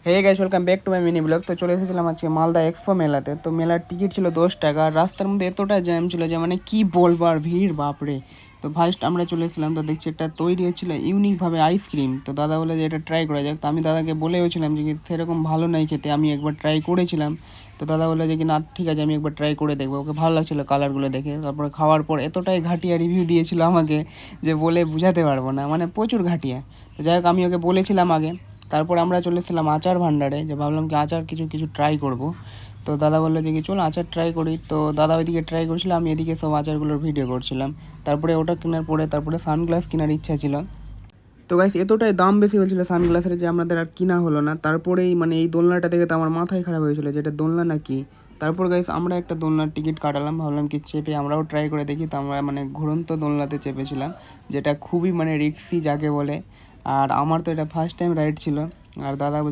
Hey guys, welcome back to my mini blog. তো চলে এসেছিলাম আজকে মালদা এক্সপো মেলাতে। তো মেলার টিকিট ছিল 10 টাকা। আর রাস্তার মধ্যে এতটা জ্যাম ছিল যে মানে কি বলবো, আর ভিড় বাপরে। তো ফার্স্ট আমরা চলে এসেছিলাম, তো দেখছি একটা তৈরি হচ্ছিলো ইউনিকভাবে আইসক্রিম। তো দাদা বলে যে এটা ট্রাই করা যাক। তো আমি দাদাকে বলেওছিলাম যে কি সেরকম ভালো নাই খেতে, আমি একবার ট্রাই করেছিলাম। তো দাদা বলে যে কি না ঠিক আছে, আমি একবার ট্রাই করে দেখবো। ওকে ভালো লাগছিলো কালারগুলো দেখে। তারপরে খাওয়ার পর এতটাই ঘাটিয়া রিভিউ দিয়েছিল আমাকে যে বলে বোঝাতে পারবো না, মানে প্রচুর ঘাটিয়া। তো যাই হোক, আমি ওকে বলেছিলাম আগে। তারপর আমরা চলে এসেছিলাম আচার ভাণ্ডারে, যে ভাবলাম কি আচার কিছু কিছু ট্রাই করব। তো দাদা বললো যে কি চল আচার ট্রাই করি। তো দাদা ওইদিকে ট্রাই করছিল, আমি এদিকে সব আচারগুলোর ভিডিও করছিলাম। তারপরে ওটা কেনার পরে তারপরে সানগ্লাস কেনার ইচ্ছা ছিল। তো গাইস এতটাই দাম বেশি হয়েছিল সানগ্লাসের যে আমাদের আর কিনা হলো না। তারপরেই মানে এই দোলনাটা দেখে তো আমার মাথায় খারাপ হয়েছিল, যেটা দোলনা নাকি। তারপর গাইস আমরা একটা দোলনার টিকিট কাটালাম, ভাবলাম কি চেপে আমরাও ট্রাই করে দেখি। তো আমরা মানে ঘুরন্ত দোলনাতে চেপেছিলাম, যেটা খুবই মানে রিক্সি যাকে বলে। আর আমার তো এটা ফার্স্ট টাইম রাইড ছিল। আর দাদা বলছিল